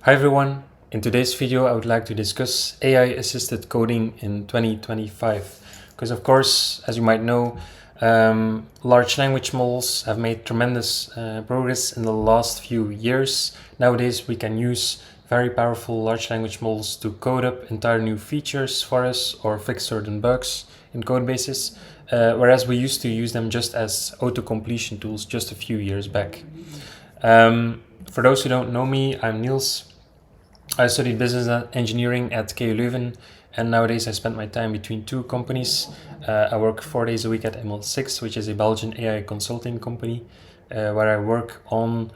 Hi everyone, in today's video I would like to discuss AI assisted coding in 2025 because of course, as you might know, large language models have made tremendous progress in the last few years. Nowadays we can use very powerful large language models to code up entire new features for us or fix certain bugs in code bases, whereas we used to use them just as auto-completion tools just a few years back. For those who don't know me, I'm Niels. I studied business engineering at KU Leuven, and nowadays I spend my time between two companies. I work 4 days a week at ML6, which is a Belgian AI consulting company, where I work on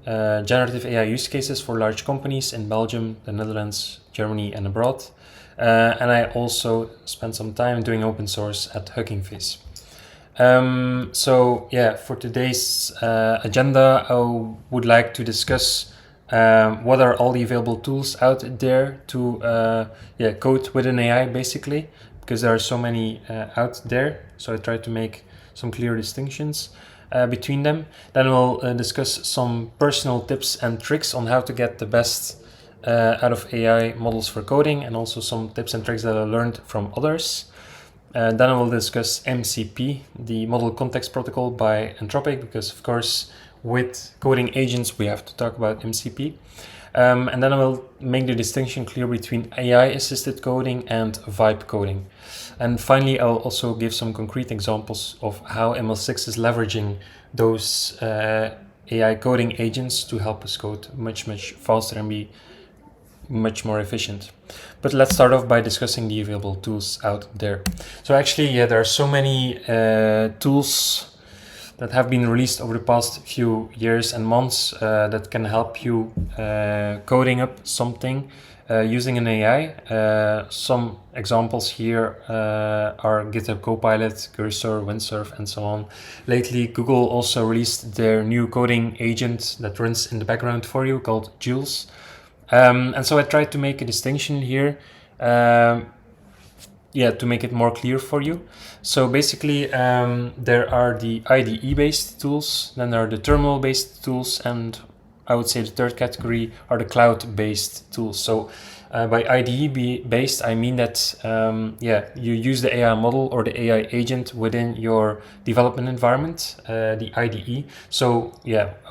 generative AI use cases for large companies in Belgium, the Netherlands, Germany, and abroad. And I also spend some time doing open source at Hugging Face. For today's agenda, I would like to discuss what are all the available tools out there to code with an AI, basically, because there are so many out there. So I try to make some clear distinctions between them. Then we'll discuss some personal tips and tricks on how to get the best out of AI models for coding, and also some tips and tricks that I learned from others. Then I will discuss MCP, the Model Context Protocol by Anthropic, because of course with coding agents we have to talk about MCP. And then I will make the distinction clear between AI-assisted coding and vibe coding. And finally, I'll also give some concrete examples of how ML6 is leveraging those AI coding agents to help us code much faster and be much more efficient. But let's start off by discussing the available tools out there. So actually, there are so many tools that have been released over the past few years and months that can help you coding up something using an AI. Some examples here are GitHub Copilot, Cursor, Windsurf, and so on. Lately, Google also released their new coding agent that runs in the background for you called Jules. And so I tried to make a distinction here, to make it more clear for you. So basically, there are the IDE-based tools, then there are the terminal-based tools, and I would say the third category are the cloud-based tools. So by IDE-based, I mean that you use the AI model or the AI agent within your development environment, the IDE. So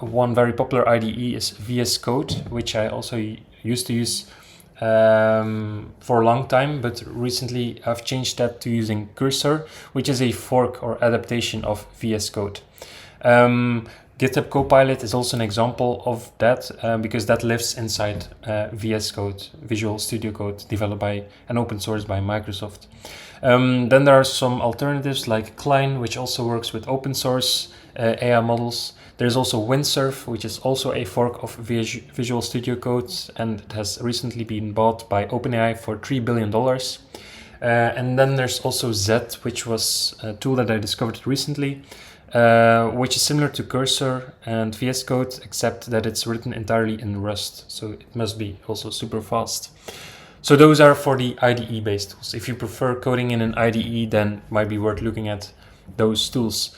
one very popular IDE is VS Code, which I also used to use for a long time, but recently I've changed that to using Cursor, which is a fork or adaptation of VS Code. GitHub Copilot is also an example of that because that lives inside VS Code, Visual Studio Code, developed by and open sourced by Microsoft. Then there are some alternatives like Klein, which also works with open source AI models. There's also Windsurf, which is also a fork of Visual Studio Code, and it has recently been bought by OpenAI for $3 billion. And then there's also Zed, which was a tool that I discovered recently, which is similar to Cursor and VS Code, except that it's written entirely in Rust. So it must be also super fast. So those are for the IDE-based tools. If you prefer coding in an IDE, then it might be worth looking at those tools.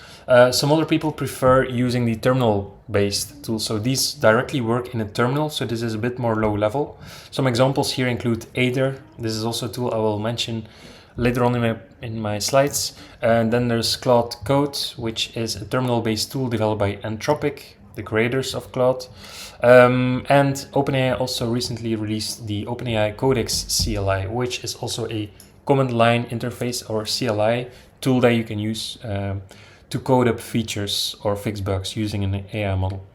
Some other people prefer using the terminal-based tools. So these directly work in a terminal, so this is a bit more low level. Some examples here include Aider. This is also a tool I will mention later on in my slides. And then there's Claude Code, which is a terminal-based tool developed by Anthropic, the creators of Claude. And OpenAI also recently released the OpenAI Codex CLI, which is also a command line interface or CLI tool that you can use to code up features or fix bugs using an AI model.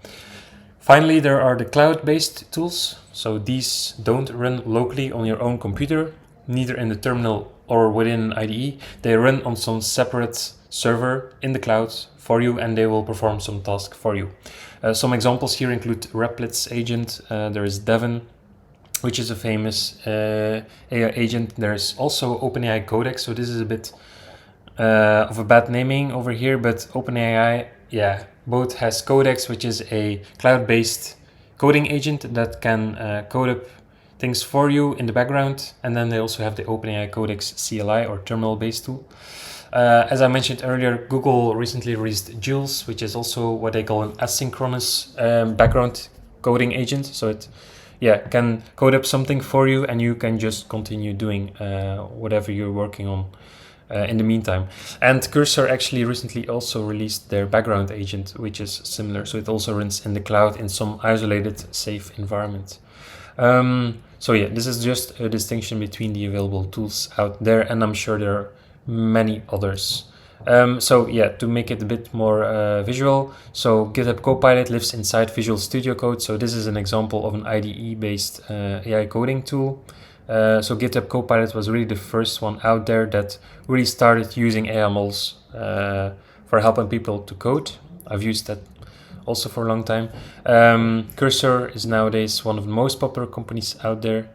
Finally, there are the cloud-based tools. So these don't run locally on your own computer, neither in the terminal or within an IDE. They run on some separate server in the cloud for you, and they will perform some task for you. Some examples here include Replit's agent. There is Devon, which is a famous AI agent. There's also OpenAI Codex. So this is a bit of a bad naming over here, but OpenAI, both has Codex, which is a cloud-based coding agent that can code up things for you in the background, and then they also have the OpenAI Codex CLI or terminal-based tool. As I mentioned earlier, Google recently released Jules, which is also what they call an asynchronous background coding agent. So it yeah, can code up something for you, and you can just continue doing whatever you're working on in the meantime. And Cursor actually recently also released their background agent, which is similar. So it also runs in the cloud in some isolated, safe environment. So yeah, this is just a distinction between the available tools out there, and I'm sure there are many others. So yeah, to make it a bit more visual, so GitHub Copilot lives inside Visual Studio Code. So this is an example of an IDE-based AI coding tool. So GitHub Copilot was really the first one out there that really started using AI models for helping people to code. I've used that also for a long time. Cursor is nowadays one of the most popular companies out there.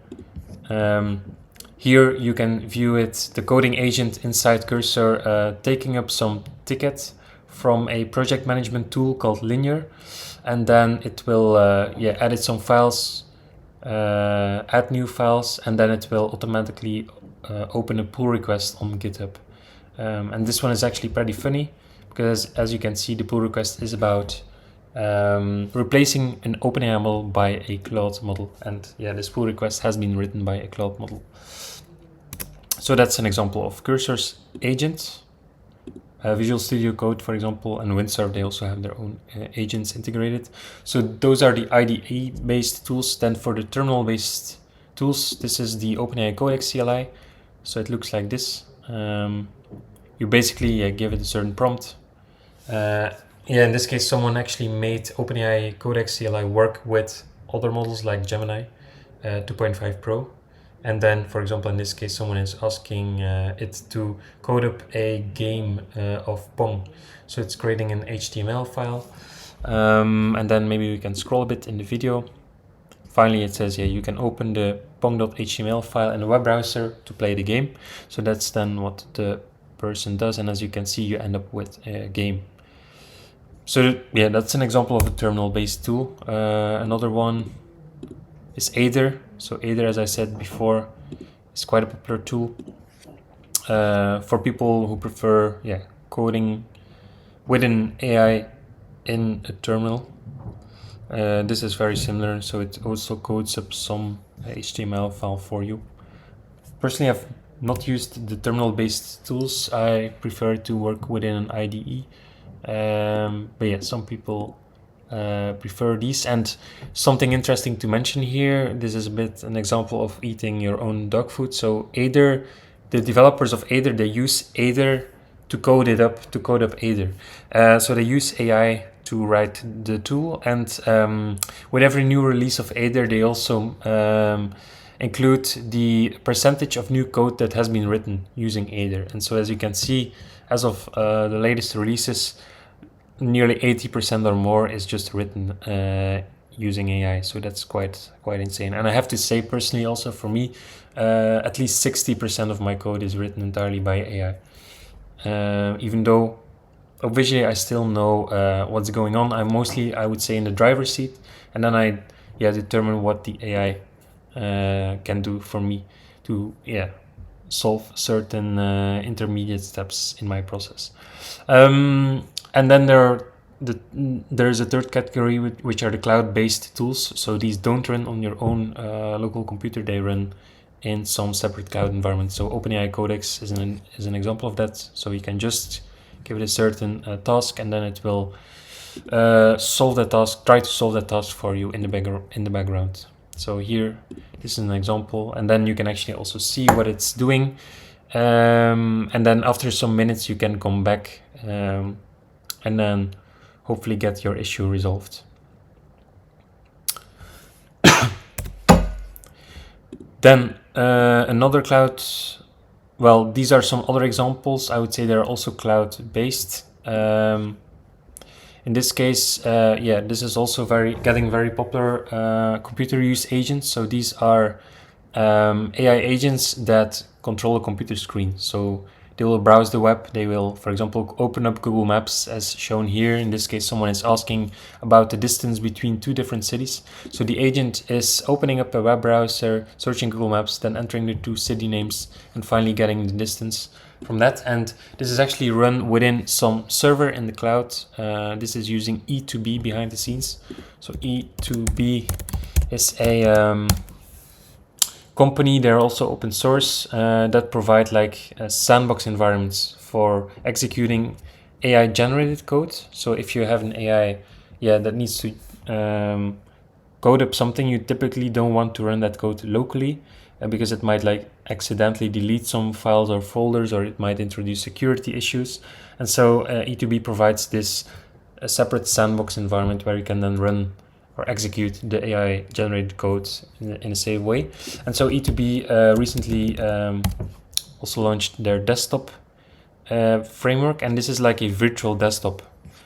Here you can view it, the coding agent inside Cursor, taking up some tickets from a project management tool called Linear, and then it will edit some files, add new files, and then it will automatically open a pull request on GitHub. And this one is actually pretty funny, because as you can see, the pull request is about replacing an OpenAI model by a Claude model. And yeah, this pull request has been written by a Claude model. So that's an example of Cursor's agent. Visual Studio Code, for example, and Windsurf, they also have their own agents integrated. So those are the IDE-based tools. Then for the terminal-based tools, this is the OpenAI Codex CLI. So it looks like this. You basically give it a certain prompt. In this case, someone actually made OpenAI Codex CLI work with other models like Gemini 2.5 Pro. And then, for example, in this case, someone is asking it to code up a game of Pong. So it's creating an HTML file. And then maybe we can scroll a bit in the video. Finally, it says, yeah, you can open the pong.html file in the web browser to play the game. So that's then what the person does. And as you can see, you end up with a game. So yeah, that's an example of a terminal-based tool. Another one is Aider. So Aider, as I said before, is quite a popular tool for people who prefer coding with an AI in a terminal. This is very similar, so it also codes up some HTML file for you. Personally, I've not used the terminal-based tools. I prefer to work within an IDE. But yeah, some people prefer these. And something interesting to mention here, this is a bit an example of eating your own dog food. So Aider, the developers of Aider, they use Aider to code up Aider. So they use AI to write the tool, and with every new release of Aider, they also include the percentage of new code that has been written using Aider. And so as you can see, as of the latest releases, nearly 80% or more is just written using AI. So that's quite insane. And I have to say, personally, also for me, at least 60% of my code is written entirely by AI. Even though obviously I still know what's going on, I'm mostly, I would say, in the driver's seat, and then I determine what the AI can do for me to solve certain intermediate steps in my process. And then there's a third category, which are the cloud-based tools. So these don't run on your own local computer; they run in some separate cloud environment. So OpenAI Codex is an example of that. So you can just give it a certain task, and then it will try to solve that task for you in the background. So here, this is an example, and then you can actually also see what it's doing. And then after some minutes, you can come back and then hopefully get your issue resolved. Then another cloud, well, these are some other examples. I would say they're also cloud-based. In this case, this is also getting very popular computer use agents. So these are AI agents that control a computer screen. So they will browse the web. They will, for example, open up Google Maps as shown here. In this case, someone is asking about the distance between two different cities. So the agent is opening up a web browser, searching Google Maps, then entering the two city names, and finally getting the distance from that. And this is actually run within some server in the cloud. This is using E2B behind the scenes. So E2B is a company. They're also open source that provide like sandbox environments for executing AI generated code. So if you have an AI, that needs to code up something, you typically don't want to run that code locally because it might like accidentally delete some files or folders, or it might introduce security issues. And so E2B provides this a separate sandbox environment where you can then run or execute the AI generated code in a safe way. And so E2B recently also launched their desktop framework, and this is like a virtual desktop.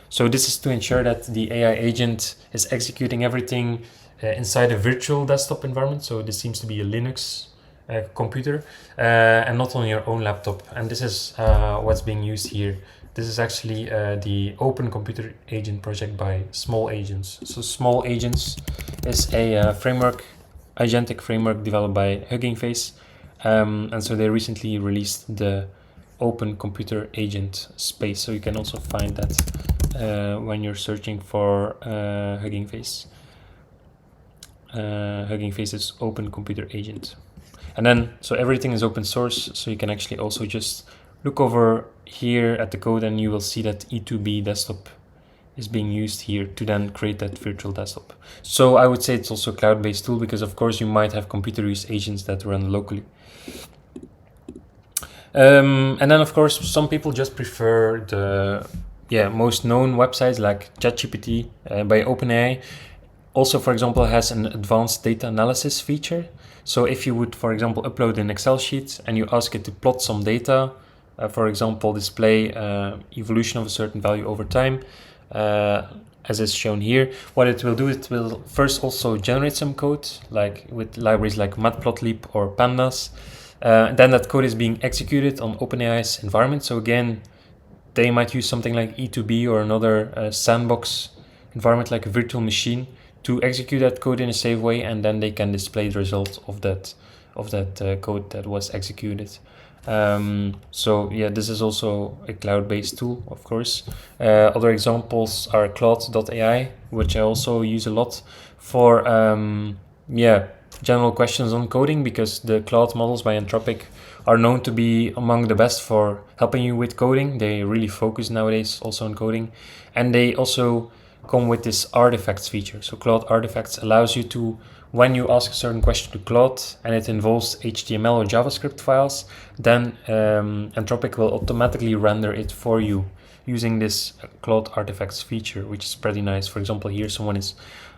So this is to ensure that the AI agent is executing everything inside a virtual desktop environment. So this seems to be a Linux computer and not on your own laptop. And this is what's being used here. This is actually the Open Computer Agent project by Small Agents. So Small Agents is a framework, agentic framework developed by Hugging Face. And so they recently released the Open Computer Agent space. So you can also find that when you're searching for Hugging Face. Hugging Face is Open Computer Agent. And then, so everything is open source. So you can actually also just look over here at the code and you will see that E2B desktop is being used here to then create that virtual desktop. So I would say it's also a cloud-based tool because of course you might have computer use agents that run locally. And then of course some people just prefer the most known websites like ChatGPT by OpenAI. Also, for example, has an advanced data analysis feature. So if you would, for example, upload an Excel sheet and you ask it to plot some data, for example, display evolution of a certain value over time, as is shown here, what it will do, it will first also generate some code, like with libraries like Matplotlib or Pandas. Then that code is being executed on OpenAI's environment. So again, they might use something like E2B or another sandbox environment like a virtual machine to execute that code in a safe way, and then they can display the result of that code that was executed. So this is also a cloud-based tool, of course. Other examples are Claude.ai, which I also use a lot for general questions on coding, because the Claude models by Anthropic are known to be among the best for helping you with coding. They really focus nowadays also on coding, and they also come with this artifacts feature. So Claude Artifacts allows you to, when you ask a certain question to Claude and it involves HTML or JavaScript files, then Anthropic will automatically render it for you using this Claude Artifacts feature, which is pretty nice. For example, here someone is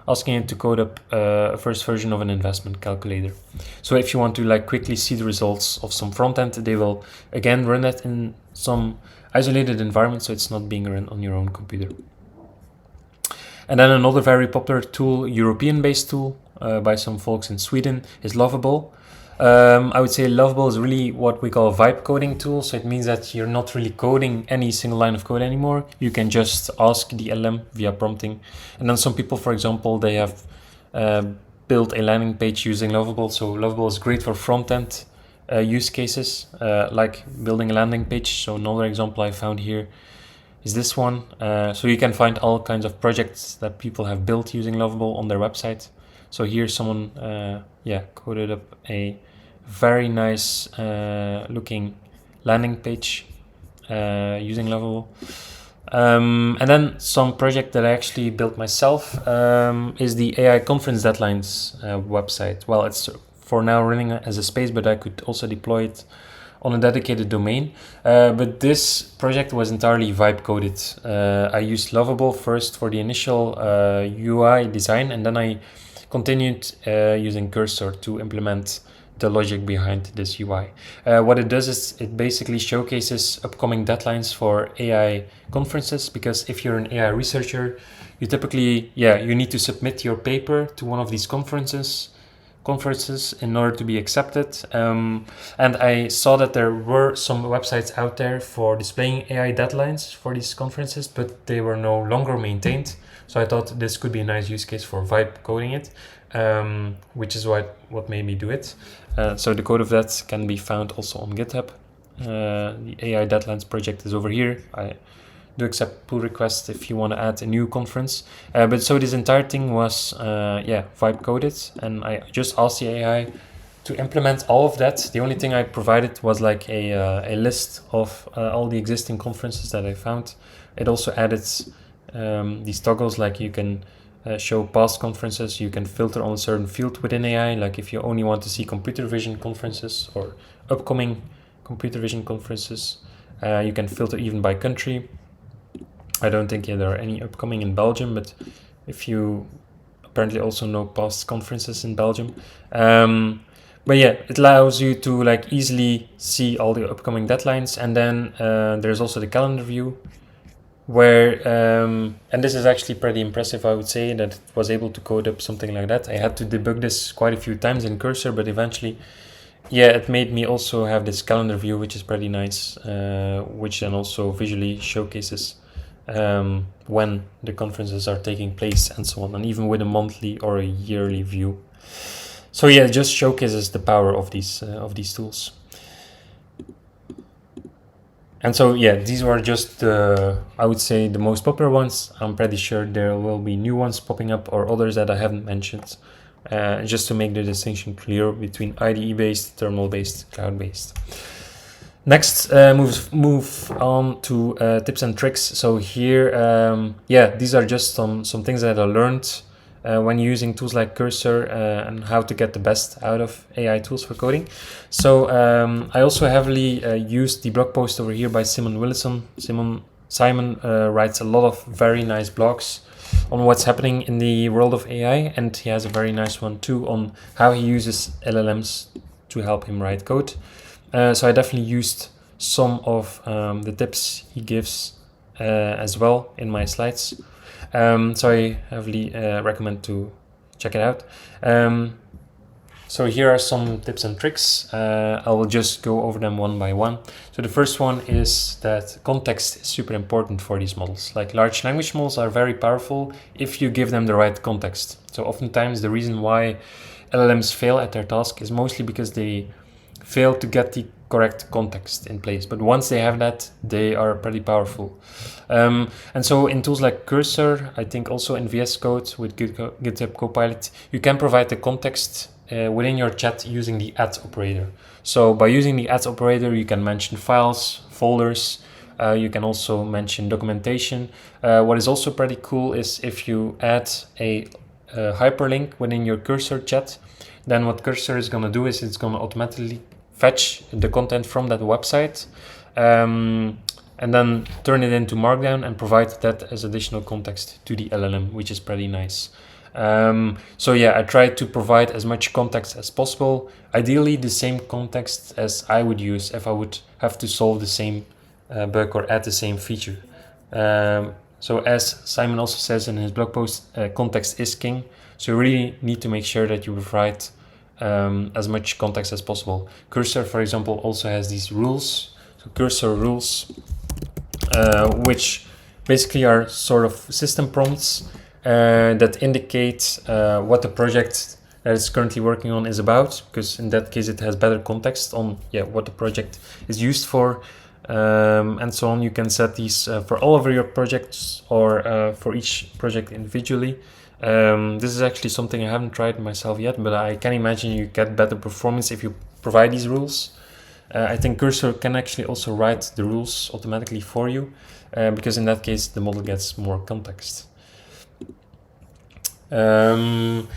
asking it to code up a first version of an investment calculator. So if you want to like quickly see the results of some front end, they will again run that in some isolated environment, so it's not being run on your own computer. And then another very popular tool, European-based tool by some folks in Sweden, is Lovable. I would say Lovable is really what we call a vibe coding tool. So it means that you're not really coding any single line of code anymore. You can just ask the LM via prompting. And then some people, for example, they have built a landing page using Lovable. So Lovable is great for front-end use cases, like building a landing page. So another example I found here is this one. So you can find all kinds of projects that people have built using Lovable on their website. So here someone coded up a very nice looking landing page using Lovable. And then some project that I actually built myself is the AI Conference Deadlines website. Well, it's for now running as a space, but I could also deploy it on a dedicated domain. But this project was entirely vibe coded. I used Lovable first for the initial UI design, and then I continued using Cursor to implement the logic behind this UI. What it does is it basically showcases upcoming deadlines for AI conferences, because if you're an AI researcher, you typically, you need to submit your paper to one of these conferences in order to be accepted. And I saw that there were some websites out there for displaying AI deadlines for these conferences, but they were no longer maintained. So I thought this could be a nice use case for vibe coding it, which is what made me do it. So the code of that can be found also on GitHub. The AI deadlines project is over here. I do accept pull requests if you want to add a new conference. But so this entire thing was vibe coded, and I just asked the AI to implement all of that. The only thing I provided was like a list of all the existing conferences that I found. It also added these toggles, like you can show past conferences, you can filter on a certain field within AI, like if you only want to see computer vision conferences or upcoming computer vision conferences. You can filter even by country. I don't think there are any upcoming in Belgium, but if you apparently also know past conferences in Belgium. But yeah, it allows you to like easily see all the upcoming deadlines. And then there's also the calendar view where, and this is actually pretty impressive, I would say, that it was able to code up something like that. I had to debug this quite a few times in Cursor, but eventually, yeah, it made me also have this calendar view, which is pretty nice, which then also visually showcases when the conferences are taking place and so on, and even with a monthly or a yearly view. So yeah, it just showcases the power of these tools. And so yeah, these were just I would say the most popular ones. I'm pretty sure there will be new ones popping up or others that I haven't mentioned, just to make the distinction clear between IDE-based, terminal-based, cloud-based. Next, move on to tips and tricks. So here, these are just some things that I learned when using tools like Cursor and how to get the best out of AI tools for coding. So I also heavily used the blog post over here by Simon Willison. Simon writes a lot of very nice blogs on what's happening in the world of AI, and he has a very nice one too on how he uses LLMs to help him write code. So I definitely used some of the tips he gives as well in my slides. So I heavily recommend to check it out. So here are some tips and tricks. I will just go over them one by one. So the first one is that context is super important for these models. Like large language models are very powerful if you give them the right context. So oftentimes the reason why LLMs fail at their task is mostly because they fail to get the correct context in place. But once they have that, they are pretty powerful. And so in tools like Cursor, I think also in VS Code with GitHub Copilot, you can provide the context within your chat using the add operator. So by using the add operator, you can mention files, folders, you can also mention documentation. What is also pretty cool is if you add a hyperlink within your Cursor chat, then what Cursor is going to do is it's going to automatically fetch the content from that website and then turn it into Markdown and provide that as additional context to the LLM, which is pretty nice. So yeah, I try to provide as much context as possible. Ideally, the same context as I would use if I would have to solve the same bug or add the same feature. So as Simon also says in his blog post, context is king. So you really need to make sure that you provide as much context as possible. Cursor, for example, also has these rules. So Cursor rules, which basically are sort of system prompts that indicate what the project that it's currently working on is about, because in that case it has better context on what the project is used for, and so on. You can set these for all of your projects or for each project individually. This is actually something I haven't tried myself yet, but I can imagine you get better performance if you provide these rules. I think Cursor can actually also write the rules automatically for you, because in that case the model gets more context. Some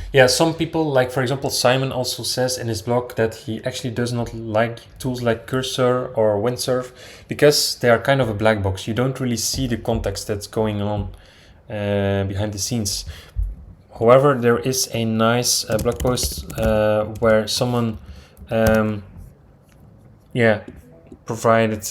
people, like for example Simon, also says in his blog that he actually does not like tools like Cursor or Windsurf because they are kind of a black box. You don't really see the context that's going on behind the scenes. However, there is a nice blog post where someone provided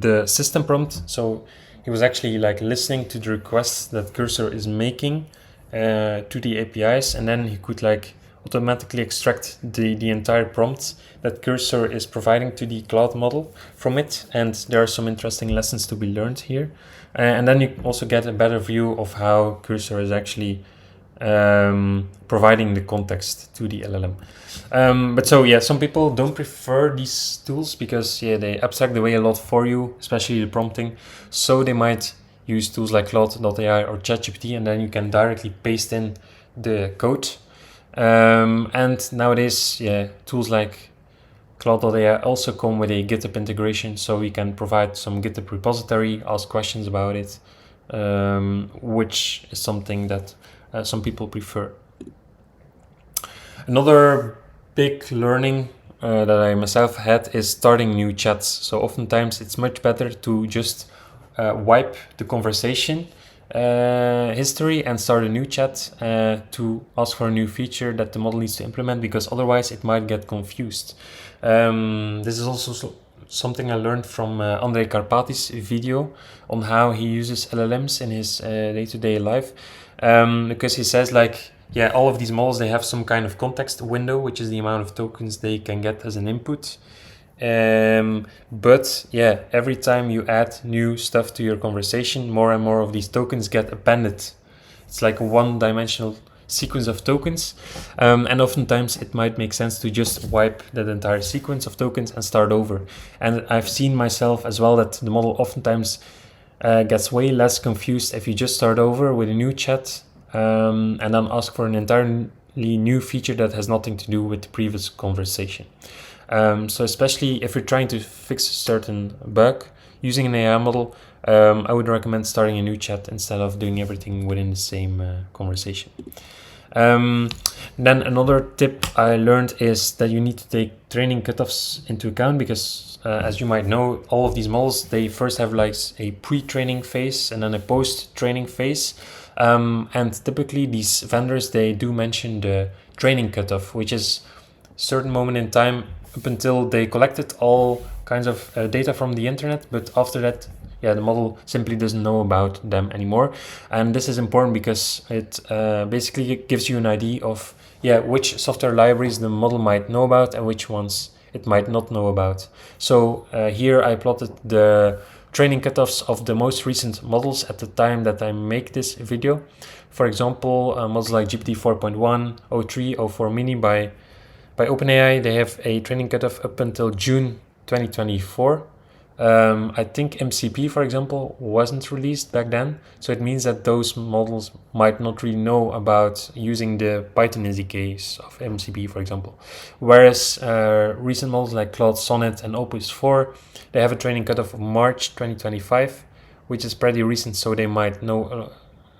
the system prompt. So he was actually like listening to the requests that Cursor is making to the APIs, and then he could like automatically extract the entire prompt that Cursor is providing to the cloud model from it. And there are some interesting lessons to be learned here. And then you also get a better view of how Cursor is actually providing the context to the LLM. But so yeah, some people don't prefer these tools because they abstract away a lot for you, especially the prompting. So they might use tools like Claude.ai or ChatGPT, and then you can directly paste in the code. And nowadays, tools like Claude.ai also come with a GitHub integration, so we can provide some GitHub repository, ask questions about it, which is something that some people prefer. Another big learning that I myself had is starting new chats. So oftentimes it's much better to just wipe the conversation history and start a new chat to ask for a new feature that the model needs to implement, because otherwise it might get confused. This is also something I learned from Andrei Karpathy's video on how he uses LLMs in his day-to-day life, because he says all of these models, they have some kind of context window, which is the amount of tokens they can get as an input. But every time you add new stuff to your conversation, more and more of these tokens get appended. It's like a one-dimensional sequence of tokens, and oftentimes it might make sense to just wipe that entire sequence of tokens and start over. And I've seen myself as well that the model oftentimes gets way less confused if you just start over with a new chat and then ask for an entirely new feature that has nothing to do with the previous conversation. So especially if you're trying to fix a certain bug using an AI model, I would recommend starting a new chat instead of doing everything within the same conversation. Then another tip I learned is that you need to take training cutoffs into account, because as you might know, all of these models, they first have like a pre-training phase and then a post-training phase. And typically these vendors, they do mention the training cutoff, which is a certain moment in time up until they collected all kinds of data from the internet. But after that, the model simply doesn't know about them anymore. And this is important because it basically gives you an idea of which software libraries the model might know about and which ones it might not know about. So here I plotted the training cutoffs of the most recent models at the time that I make this video. For example, models like GPT 4.1, O3, O4 Mini by OpenAI, they have a training cutoff up until June 2024. I think MCP, for example, wasn't released back then. So it means that those models might not really know about using the Python SDKs of MCP, for example. Whereas recent models like Claude Sonnet and Opus 4, they have a training cutoff of March 2025, which is pretty recent, so they might know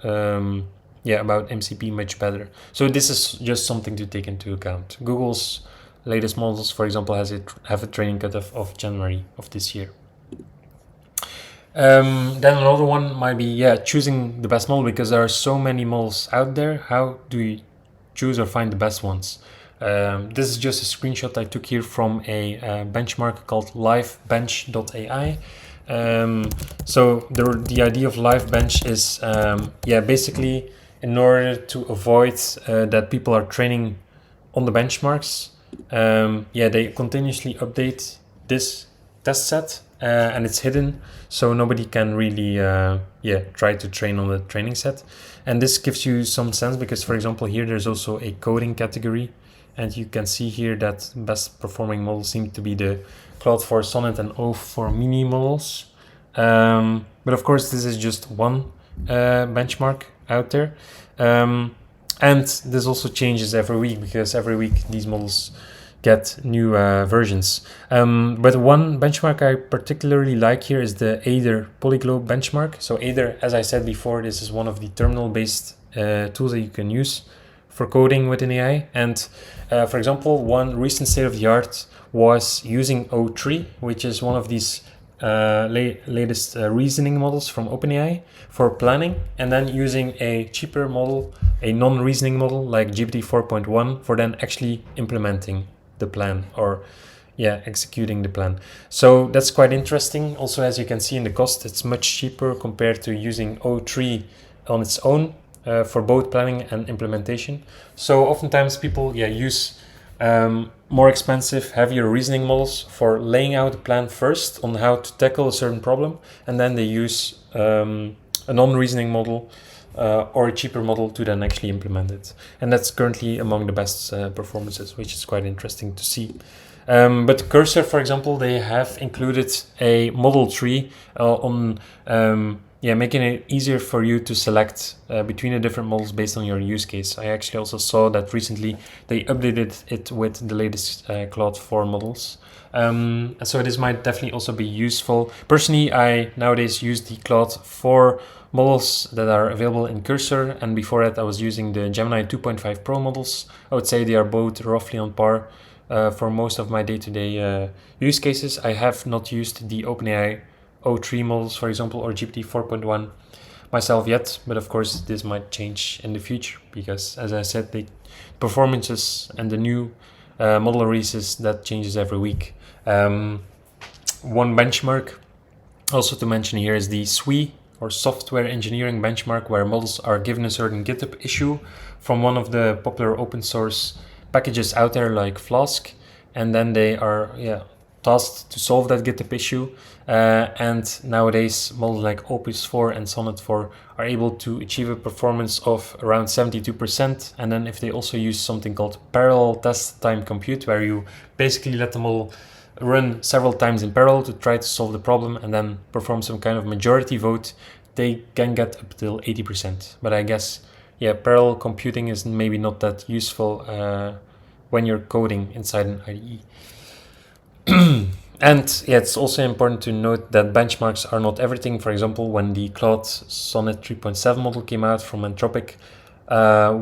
about MCP much better. So this is just something to take into account. Google's latest models, for example, have a training cutoff of January of this year. Then another one might be choosing the best model, because there are so many models out there. How do you choose or find the best ones? This is just a screenshot I took here from a benchmark called livebench.ai. So the idea of livebench is basically in order to avoid that people are training on the benchmarks, they continuously update this test set and it's hidden, so nobody can really try to train on the training set. And this gives you some sense because, for example, here there's also a coding category, and you can see here that best performing models seem to be the Claude 4 Sonnet and O4 Mini models. But of course, this is just one benchmark out there. And this also changes every week, because every week these models get new versions. But one benchmark I particularly like here is the Aider Polyglobe benchmark. So Aider, as I said before, this is one of the terminal-based tools that you can use for coding with an AI. And for example, one recent state-of-the-art was using O3, which is one of these latest reasoning models from OpenAI for planning, and then using a cheaper model, a non-reasoning model like GPT 4.1 for then actually implementing the plan or executing the plan. So that's quite interesting. Also, as you can see in the cost, it's much cheaper compared to using O3 on its own for both planning and implementation. So oftentimes people use more expensive, heavier reasoning models for laying out a plan first on how to tackle a certain problem, and then they use a non-reasoning model or a cheaper model to then actually implement it. And that's currently among the best performances, which is quite interesting to see. But Cursor, for example, they have included a model tree on making it easier for you to select between the different models based on your use case. I actually also saw that recently they updated it with the latest Claude 4 models. So this might definitely also be useful. Personally, I nowadays use the Claude 4 models that are available in Cursor, and before that I was using the Gemini 2.5 Pro models. I would say they are both roughly on par for most of my day-to-day use cases. I have not used the OpenAI O3 models, for example, or GPT 4.1 myself yet, but of course this might change in the future because, as I said, the performances and the new model releases, that changes every week. One benchmark also to mention here is the SWE, or software engineering benchmark, where models are given a certain GitHub issue from one of the popular open source packages out there like Flask, and then they are tasked to solve that GitHub issue. And nowadays models like Opus 4 and Sonnet 4 are able to achieve a performance of around 72%. And then if they also use something called parallel test time compute, where you basically let the model run several times in parallel to try to solve the problem and then perform some kind of majority vote, they can get up till 80%. But I guess, parallel computing is maybe not that useful when you're coding inside an IDE. And it's also important to note that benchmarks are not everything. For example, when the Claude Sonnet 3.7 model came out from Anthropic,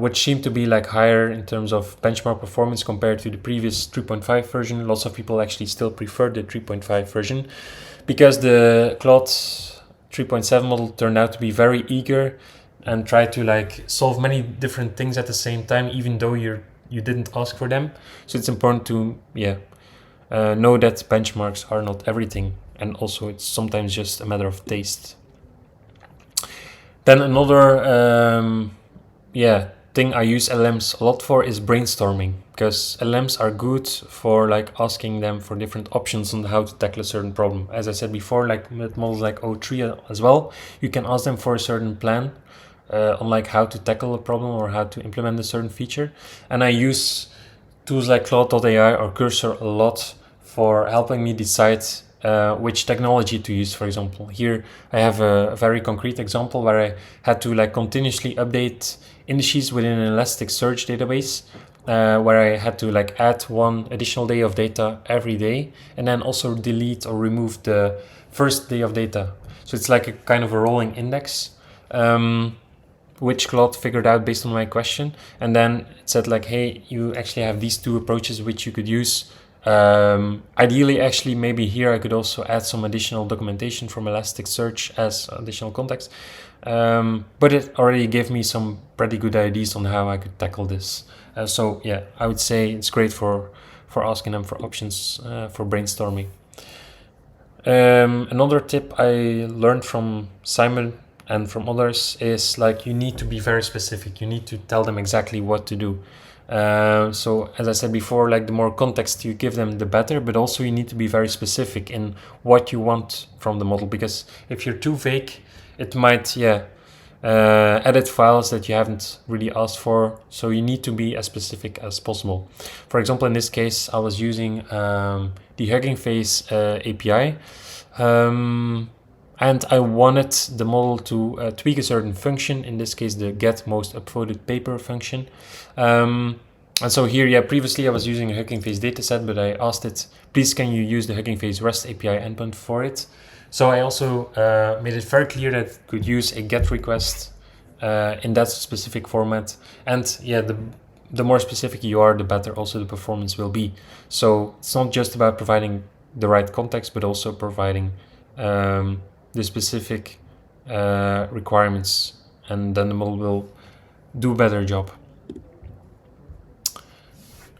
which seemed to be like higher in terms of benchmark performance compared to the previous 3.5 version. Lots of people actually still prefer the 3.5 version because the Claude 3.7 model turned out to be very eager and tried to like solve many different things at the same time, even though you didn't ask for them. So it's important to know that benchmarks are not everything, and also it's sometimes just a matter of taste. Then another thing I use LLMs a lot for is brainstorming, because LLMs are good for like asking them for different options on how to tackle a certain problem. As I said before, like with models like O3 as well, you can ask them for a certain plan on like how to tackle a problem or how to implement a certain feature. And I use tools like Claude.ai or Cursor a lot for helping me decide which technology to use. For example, here I have a very concrete example where I had to like continuously update indices within an Elasticsearch database, where I had to like add one additional day of data every day, and then also delete or remove the first day of data. So it's like a kind of a rolling index, which Claude figured out based on my question. And then it said like, hey, you actually have these two approaches which you could use. Ideally, actually, maybe here I could also add some additional documentation from Elasticsearch as additional context. But it already gave me some pretty good ideas on how I could tackle this. So I would say it's great for asking them for options for brainstorming. Another tip I learned from Simon and from others is like you need to be very specific. You need to tell them exactly what to do. So as I said before, like the more context you give them, the better, but also you need to be very specific in what you want from the model, because if you're too vague, it might edit files that you haven't really asked for. So you need to be as specific as possible. For example, in this case, I was using the Hugging Face API, and I wanted the model to tweak a certain function, in this case the get most upvoted paper function. And so here, previously I was using a Hugging Face dataset, but I asked it, please can you use the Hugging Face REST API endpoint for it? So I also made it very clear that it could use a GET request in that specific format. And the more specific you are, the better also the performance will be. So it's not just about providing the right context, but also providing the specific requirements, and then the model will do a better job.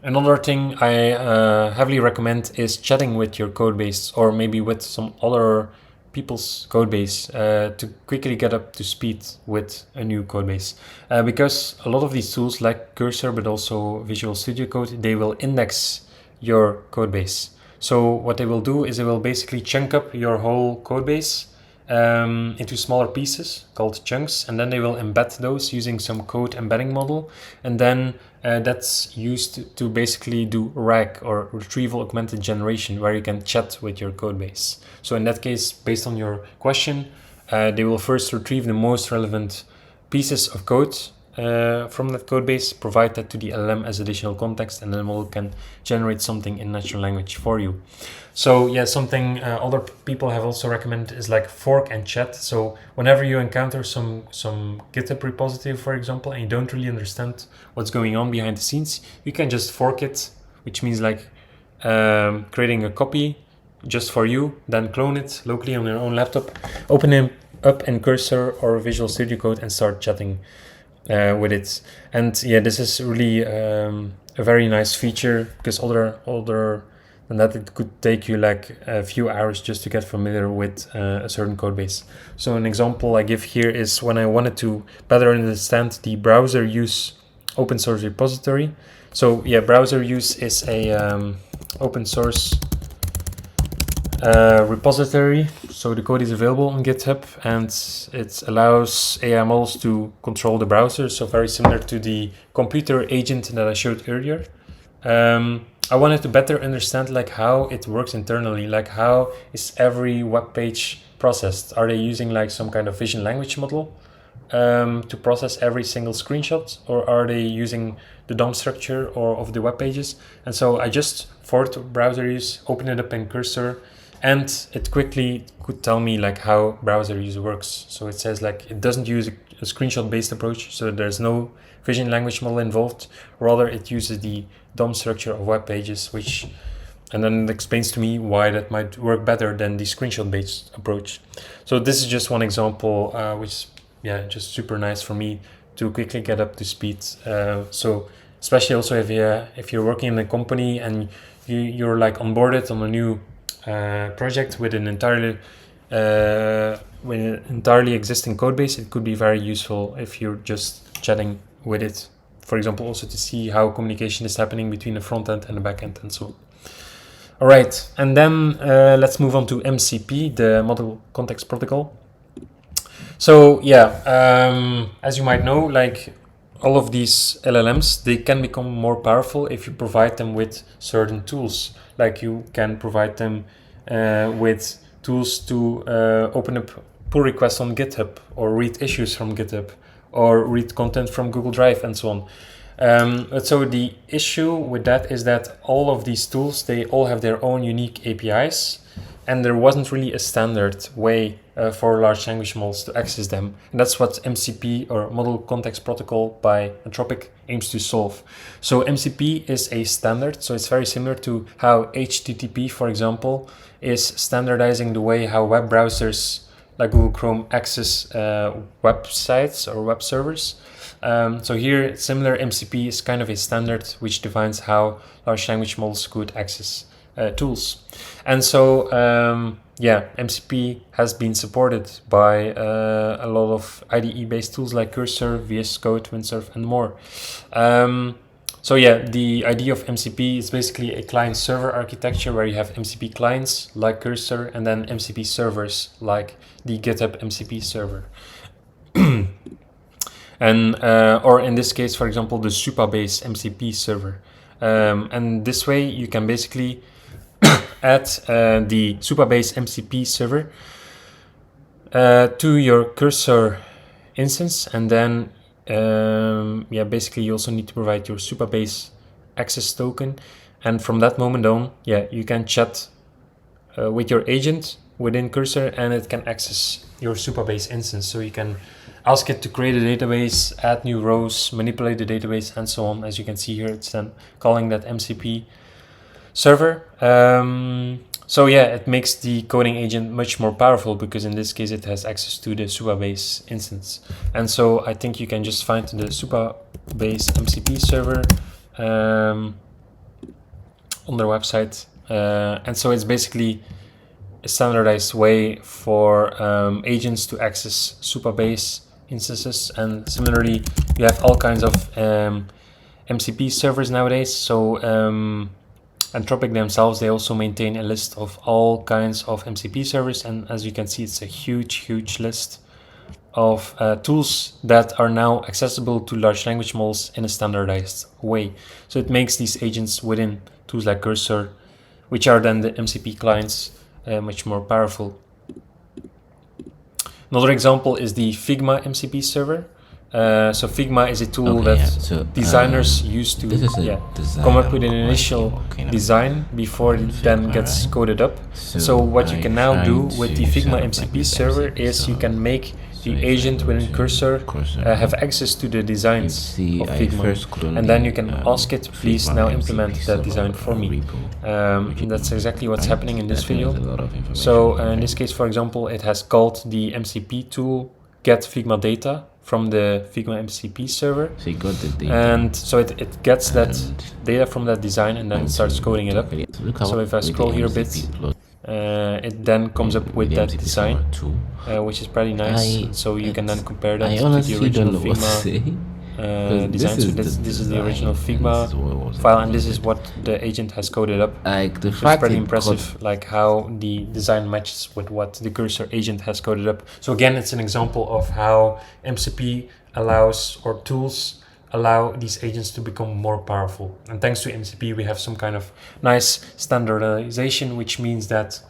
Another thing I heavily recommend is chatting with your codebase, or maybe with some other people's codebase, to quickly get up to speed with a new codebase. Because a lot of these tools like Cursor, but also Visual Studio Code, they will index your codebase. So what they will do is they will basically chunk up your whole codebase into smaller pieces called chunks, and then they will embed those using some code embedding model, and then that's used to basically do RAG, or retrieval augmented generation, where you can chat with your code base. So in that case, based on your question, they will first retrieve the most relevant pieces of code from that code base, provide that to the LLM as additional context, and then the model can generate something in natural language for you. So yeah, something other people have also recommended is like fork and chat. So whenever you encounter some GitHub repository, for example, and you don't really understand what's going on behind the scenes, you can just fork it, which means like creating a copy just for you, then clone it locally on your own laptop, open it up in Cursor or Visual Studio Code, and start chatting with it. And yeah, this is really a very nice feature, because other than that, it could take you like a few hours just to get familiar with a certain code base. So an example I give here is when I wanted to better understand the browser use open source repository. So yeah, browser use is a open source repository. So the code is available on GitHub, and it allows AI models to control the browser. So very similar to the computer agent that I showed earlier. I wanted to better understand like how it works internally, like how is every web page processed? Are they using like some kind of vision language model to process every single screenshot, or are they using the DOM structure or of the web pages? And so I just forked browser use, opened it up in Cursor, and it quickly could tell me like how browser use works. So it says like it doesn't use a screenshot based approach, so there's no vision language model involved. Rather, it uses the DOM structure of web pages, and then it explains to me why that might work better than the screenshot based approach. So this is just one example, which just super nice for me to quickly get up to speed. So especially also if you're working in a company and you're like onboarded on a new project with an entirely existing code base, it could be very useful if you're just chatting with it. For example, also to see how communication is happening between the front end and the back end and so on. All right, and then let's move on to MCP, the Model Context Protocol. So as you might know, like all of these LLMs, they can become more powerful if you provide them with certain tools. Like you can provide them with tools to open up pull requests on GitHub, or read issues from GitHub, or read content from Google Drive, and so on. So the issue with that is that all of these tools, they all have their own unique APIs, and there wasn't really a standard way for large language models to access them. And that's what MCP, or Model Context Protocol by Anthropic, aims to solve. So MCP is a standard, so it's very similar to how HTTP, for example, is standardizing the way how web browsers like Google Chrome access websites or web servers. So here, similar, MCP is kind of a standard which defines how large language models could access tools. And so, MCP has been supported by a lot of IDE-based tools like Cursor, VS Code, Windsurf, and more. The idea of MCP is basically a client-server architecture where you have MCP clients like Cursor, and then MCP servers like the GitHub MCP server. Or in this case, for example, the Supabase MCP server. And this way you can basically add the Supabase MCP server to your Cursor instance, and then basically you also need to provide your Supabase access token, and from that moment on, you can chat with your agent within Cursor, and it can access your Supabase instance. So you can ask it to create a database, add new rows, manipulate the database, and so on. As you can see here, it's then calling that MCP server. It makes the coding agent much more powerful, because in this case it has access to the Supabase instance. And so I think you can just find the Supabase MCP server on their website. And so it's basically a standardized way for agents to access Supabase instances. And similarly, you have all kinds of MCP servers nowadays. So Anthropic themselves, they also maintain a list of all kinds of MCP servers, and as you can see, it's a huge list of tools that are now accessible to large language models in a standardized way. So it makes these agents within tools like Cursor, which are then the MCP clients, much more powerful. Another example is the Figma MCP server. So Figma is a tool that designers use to come up with an initial design before it then gets coded up. So what you can now do with the Figma MCP server is you can make the agent within Cursor have access to the designs of Figma, and then you can ask it, please now implement that design for me. That's exactly what's happening in this video. So in this case, for example, it has called the MCP tool get Figma data from the Figma MCP server, so you got the data, and so it gets that data from that design and then it starts coding it up. So if I scroll here a bit, it then comes up with that design, which is pretty nice. So you can then compare that to the original Figma design. So this is the original Figma file, and this is what the agent has coded up. Like the It's fact pretty impressive, like how the design matches with what the Cursor agent has coded up. So again, it's an example of how MCP allows, or tools allow, these agents to become more powerful. And thanks to MCP, we have some kind of nice standardization, which means that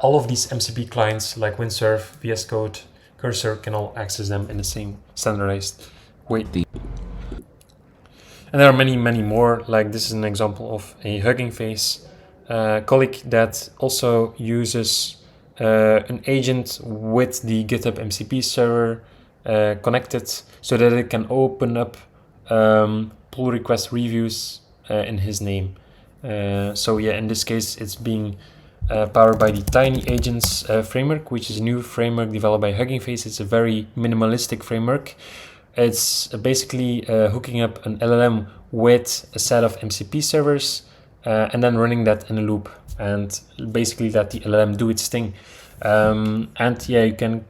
all of these MCP clients like Windsurf, VS Code, Cursor can all access them in the same standardized way. And there are many more. Like this is an example of a Hugging Face colleague that also uses an agent with the GitHub MCP server connected, so that it can open up pull request reviews in his name. So yeah, in this case, it's being powered by the Tiny Agents framework, which is a new framework developed by Hugging Face. It's a very minimalistic framework. It's basically hooking up an LLM with a set of MCP servers and then running that in a loop, and basically let the LLM do its thing. And yeah, you can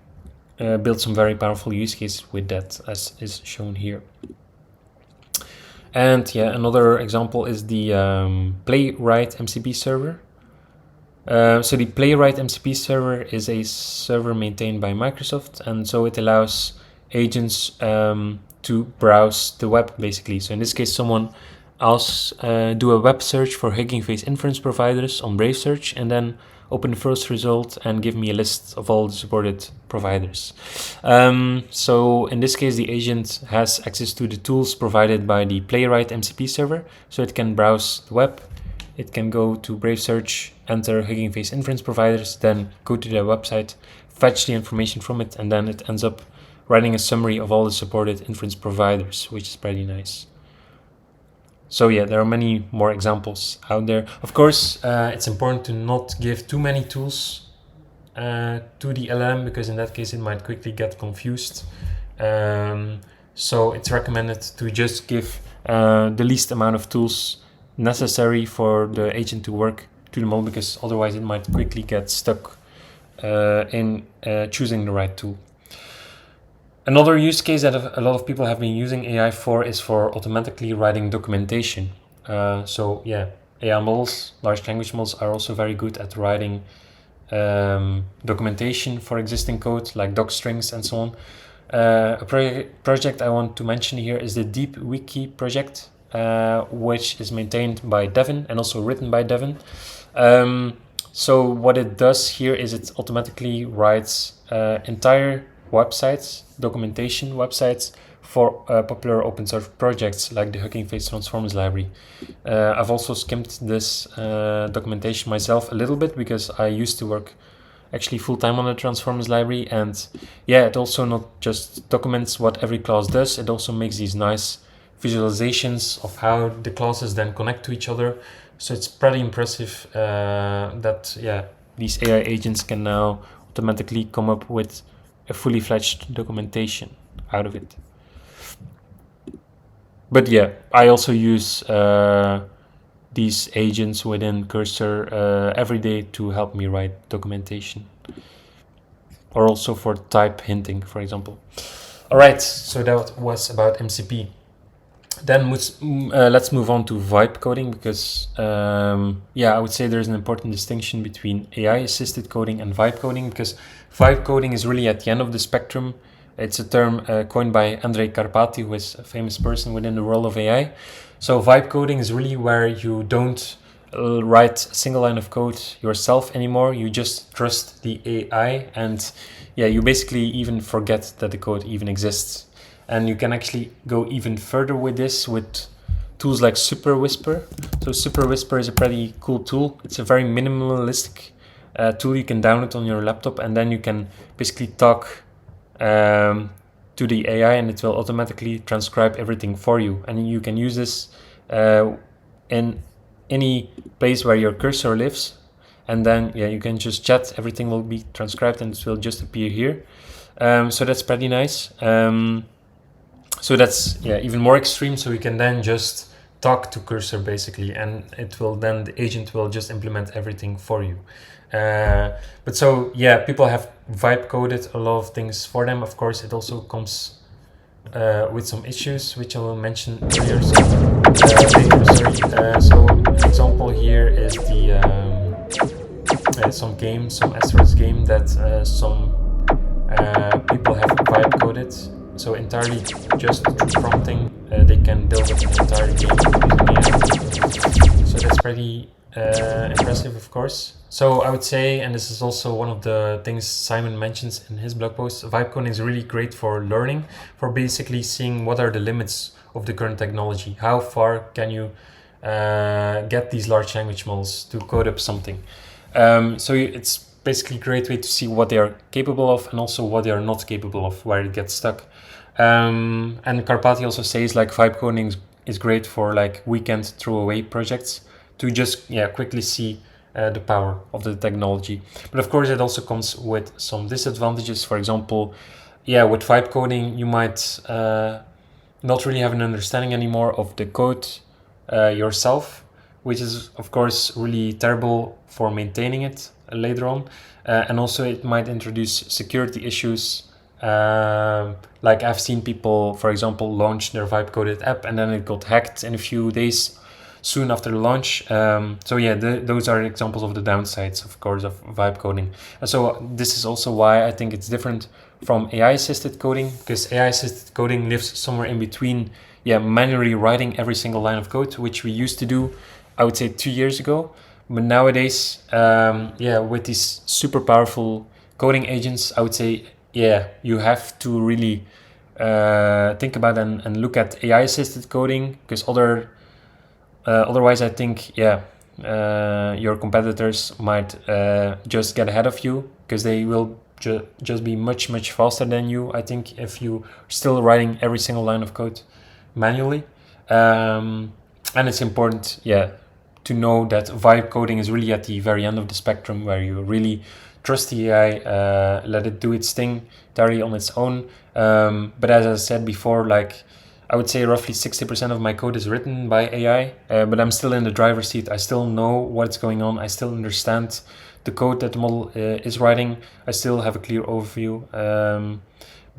build some very powerful use cases with that, as is shown here. And yeah, another example is the Playwright MCP server. So the Playwright MCP server is a server maintained by Microsoft, and so it allows agents to browse the web, basically. So in this case, someone else do a web search for Hugging Face inference providers on Brave Search, and then open the first result and give me a list of all the supported providers. So in this case, the agent has access to the tools provided by the Playwright MCP server, so it can browse the web. It can go to Brave Search, enter Hugging Face inference providers, then go to their website, fetch the information from it, and then it ends up writing a summary of all the supported inference providers, which is pretty nice. So yeah, there are many more examples out there. Of course, it's important to not give too many tools to the LLM, because in that case it might quickly get confused. So it's recommended to just give the least amount of tools necessary for the agent to work to the model, because otherwise it might quickly get stuck in choosing the right tool. Another use case that a lot of people have been using AI for is for automatically writing documentation. So yeah, AI models, large language models, are also very good at writing documentation for existing code, like doc strings and so on. A project I want to mention here is the Deep Wiki project, which is maintained by Devin and also written by Devin. So what it does here is it automatically writes entire websites, documentation websites, for popular open source projects like the Hugging Face Transformers library. I've also skimmed this documentation myself a little bit, because I used to work actually full-time on the Transformers library, and yeah, it also not just documents what every class does, it also makes these nice visualizations of how the classes then connect to each other. So it's pretty impressive that yeah, these AI agents can now automatically come up with a fully fledged documentation out of it. But yeah, I also use these agents within Cursor every day to help me write documentation, or also for type hinting, for example. All right, so that was about MCP. Then let's move on to vibe coding, because I would say there's an important distinction between AI assisted coding and vibe coding, because vibe coding is really at the end of the spectrum. It's a term coined by Andrej Karpathy, who is a famous person within the world of AI. So vibe coding is really where you don't write a single line of code yourself anymore. You just trust the AI, and you basically even forget that the code even exists. And you can actually go even further with this with tools like Super Whisper. So Super Whisper is a pretty cool tool. It's a very minimalistic tool you can download on your laptop, and then you can basically talk to the AI, and it will automatically transcribe everything for you. And you can use this in any place where your cursor lives, and then you can just chat. Everything will be transcribed, and it will just appear here. So that's pretty nice. So that's even more extreme. So you can then just talk to cursor basically, and the agent will just implement everything for you. But so people have vibe coded a lot of things for them. Of course, it also comes with some issues, which I will mention earlier. So example here is the some Asteroids game that some people have vibe coded. So entirely just through prompting, they can build up an entire game using AI. So that's pretty impressive, of course. So I would say, and this is also one of the things Simon mentions in his blog post, vibe coding is really great for learning, for basically seeing what are the limits of the current technology. How far can you get these large language models to code up something? So it's basically a great way to see what they are capable of, and also what they are not capable of, where it gets stuck. And Karpathy also says vibe coding is great for weekend throwaway projects to just quickly see the power of the technology. But of course, it also comes with some disadvantages. For example, with vibe coding, you might not really have an understanding anymore of the code yourself, which is of course really terrible for maintaining it later on. And also it might introduce security issues. I've seen people, for example, launch their vibe coded app, and then it got hacked in a few days soon after the launch. Those are examples of the downsides, of course, of vibe coding. And so this is also why I think it's different from AI assisted coding, because AI assisted coding lives somewhere in between manually writing every single line of code, which we used to do, I would say 2 years ago. But nowadays, with these super powerful coding agents, I would say, you have to really think about and look at AI-assisted coding, because otherwise, I think, your competitors might just get ahead of you, because they will just be much, much faster than you, I think, if you are still writing every single line of code manually. And it's important, to know that vibe coding is really at the very end of the spectrum, where you really trust the AI, let it do its thing entirely on its own. But as I said before, I would say roughly 60% of my code is written by AI, but I'm still in the driver's seat. I still know what's going on. I still understand the code that the model is writing. I still have a clear overview.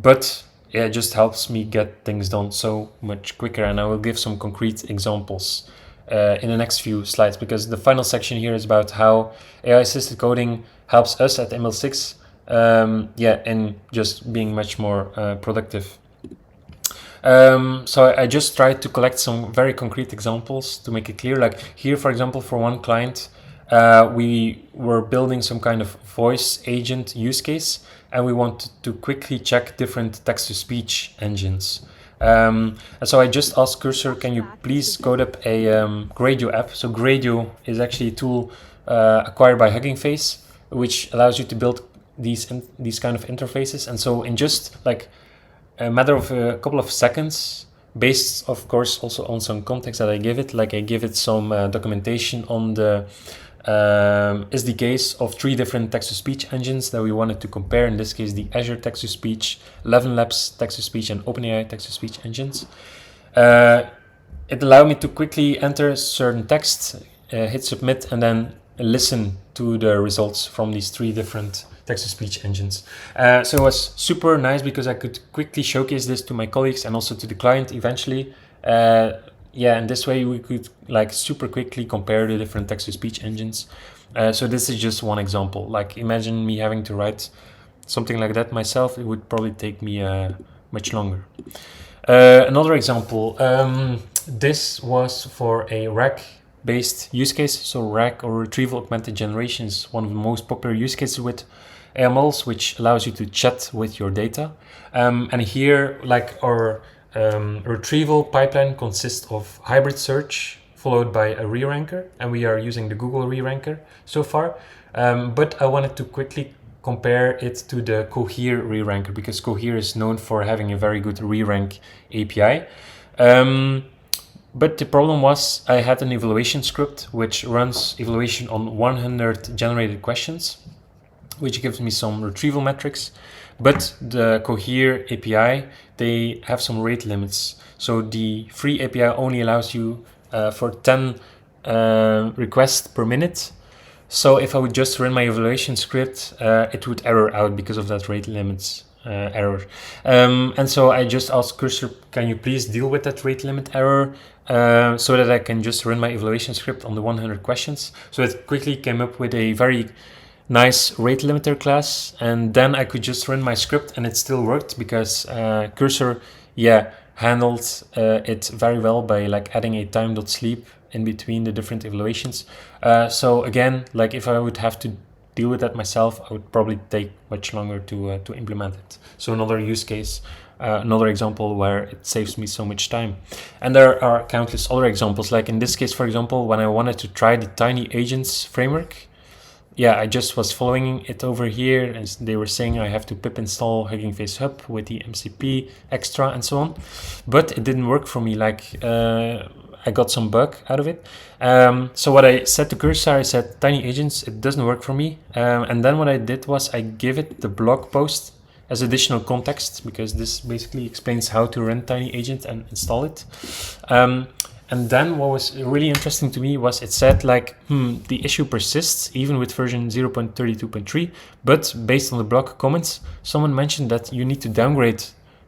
But it just helps me get things done so much quicker. And I will give some concrete examples in the next few slides, because the final section here is about how AI-assisted coding helps us at ML6, in just being much more productive. So I just tried to collect some very concrete examples to make it clear. Here, for example, for one client, we were building some kind of voice agent use case, and we wanted to quickly check different text-to-speech engines. And so I just asked Cursor, can you please code up a Gradio app? So Gradio is actually a tool acquired by Hugging Face, which allows you to build these kind of interfaces. And so in just a matter of a couple of seconds, based of course also on some context that I give it, I give it some documentation on the SDKs of 3 different text-to-speech engines that we wanted to compare. In this case, the Azure text-to-speech, Eleven Labs text-to-speech, and OpenAI text-to-speech engines. It allowed me to quickly enter certain text, hit submit, and then listen to the results from these 3 different text-to-speech engines. So it was super nice, because I could quickly showcase this to my colleagues and also to the client eventually. Yeah, and this way we could like super quickly compare the different text-to-speech engines. So this is just one example. Like imagine me having to write something like that myself, it would probably take me much longer. Another example, this was for a RAG-based use case. So RAG, or Retrieval Augmented Generation, is one of the most popular use cases with AI models, which allows you to chat with your data. And here, like our retrieval pipeline consists of hybrid search followed by a re-ranker, and we are using the Google re-ranker so far. But I wanted to quickly compare it to the Cohere re-ranker, because Cohere is known for having a very good re-rank API. But the problem was I had an evaluation script which runs evaluation on 100 generated questions, which gives me some retrieval metrics. But the Cohere API, they have some rate limits. So the free API only allows you for 10 requests per minute. So if I would just run my evaluation script, it would error out because of that rate limits error. And so I just asked Cursor, can you please deal with that rate limit error so that I can just run my evaluation script on the 100 questions. So it quickly came up with a very nice rate limiter class, and then I could just run my script and it still worked because Cursor, handled it very well by like adding a time.sleep in between the different evaluations. So again, like if I would have to deal with that myself, I would probably take much longer to implement it. So another use case, another example where it saves me so much time. And there are countless other examples. Like in this case, for example, when I wanted to try the Tiny Agents framework, I just was following it over here, and they were saying I have to pip install Hugging Face Hub with the MCP extra and so on, but it didn't work for me. Like I got some bug out of it. So what I said to Cursor, I said, Tiny Agents, it doesn't work for me. And then what I did was I gave it the blog post as additional context, because this basically explains how to run Tiny Agent and install it. And then what was really interesting to me was it said like, the issue persists even with version 0.32.3, but based on the blog comments, someone mentioned that you need to downgrade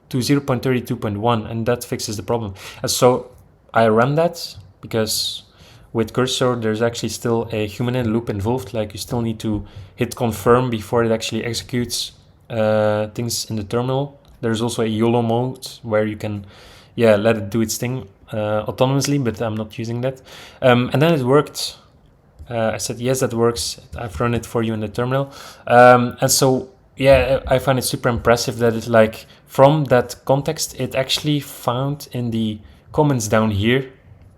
to 0.32.1 and that fixes the problem. And so I ran that because with Cursor, there's actually still a human in the loop involved. Like you still need to hit confirm before it actually executes things in the terminal. There's also a YOLO mode where you can let it do its thing autonomously, but I'm not using that. And then it worked. I said, yes, that works. I've run it for you in the terminal. And so, I find it super impressive that it's like from that context, it actually found in the comments down here.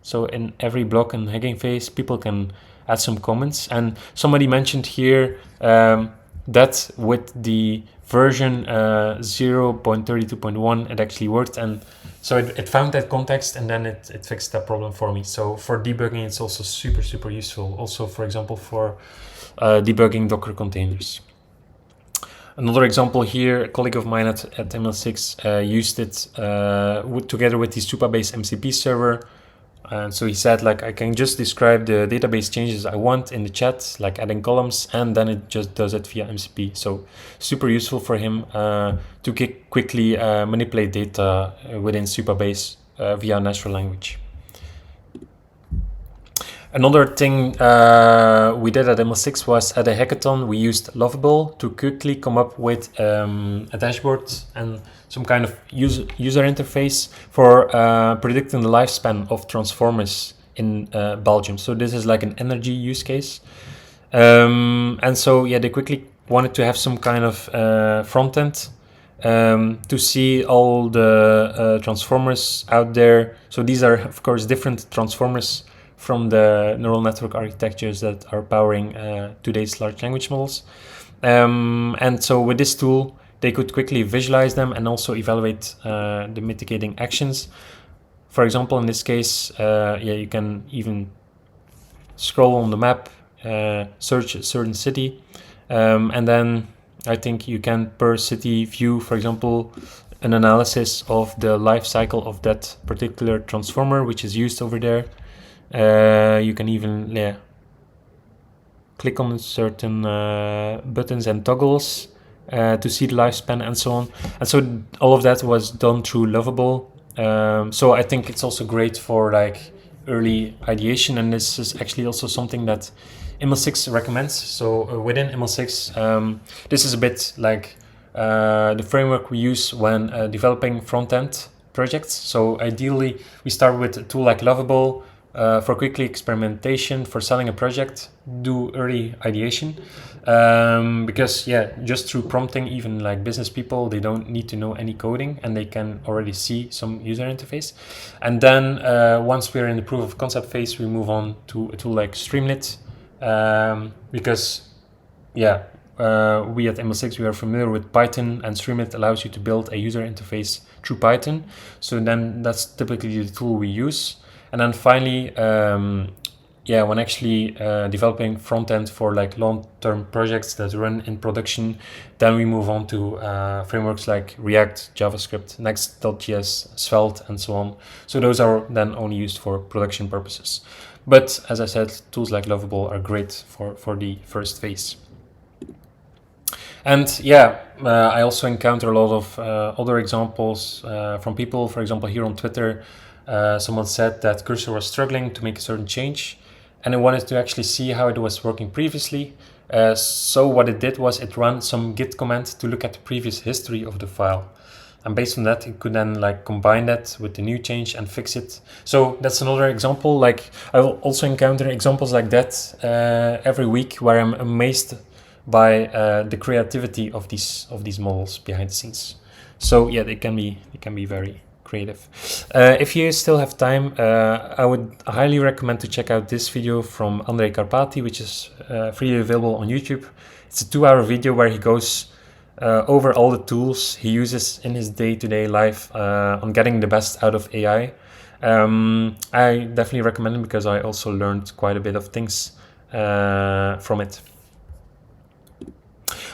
So in every block and Hugging Face, people can add some comments. And somebody mentioned here that with the version 0.32.1, it actually worked. And so it found that context and then it fixed that problem for me. So for debugging, it's also super, super useful. Also, for example, for debugging Docker containers. Another example here, a colleague of mine at ML6 used it together with the Supabase MCP server. And so he said, like, I can just describe the database changes I want in the chat, like adding columns, and then it just does it via MCP. So super useful for him to quickly manipulate data within Supabase via natural language. Another thing we did at ML6 was at a hackathon, we used Lovable to quickly come up with a dashboard and some kind of user interface for predicting the lifespan of transformers in Belgium. So this is like an energy use case. And so, they quickly wanted to have some kind of front end to see all the transformers out there. So these are, of course, different transformers from the neural network architectures that are powering today's large language models. And so with this tool, they could quickly visualize them and also evaluate the mitigating actions. For example, in this case, you can even scroll on the map, search a certain city, and then I think you can per city view, for example, an analysis of the life cycle of that particular transformer which is used over there. You can even click on certain buttons and toggles to see the lifespan and so on. And so all of that was done through Lovable. So I think it's also great for like early ideation, and this is actually also something that ML6 recommends. So within ML6, this is a bit like the framework we use when developing front-end projects. So ideally, we start with a tool like Lovable for quickly experimentation, for selling a project, do early ideation. Because just through prompting, even like business people, they don't need to know any coding and they can already see some user interface. And then once we're in the proof of concept phase, we move on to a tool like Streamlit, because we at ML6, we are familiar with Python, and Streamlit allows you to build a user interface through Python. So then that's typically the tool we use. And then finally, when actually developing front end for like long-term projects that run in production, then we move on to frameworks like React, JavaScript, Next.js, Svelte, and so on. So those are then only used for production purposes. But as I said, tools like Lovable are great for the first phase. And I also encounter a lot of other examples from people. For example, here on Twitter, someone said that Cursor was struggling to make a certain change, and I wanted to actually see how it was working previously. So what it did was it ran some git command to look at the previous history of the file. And based on that, it could then like combine that with the new change and fix it. So that's another example. Like I will also encounter examples like that every week, where I'm amazed by the creativity of these models behind the scenes. So they can be very creative. If you still have time, I would highly recommend to check out this video from Andrej Karpati, which is freely available on YouTube. It's a 2-hour video where he goes over all the tools he uses in his day-to-day life on getting the best out of AI. I definitely recommend it because I also learned quite a bit of things from it.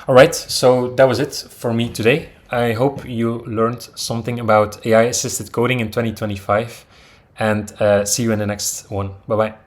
All right, so that was it for me today. I hope you learned something about AI-assisted coding in 2025, and see you in the next one. Bye-bye.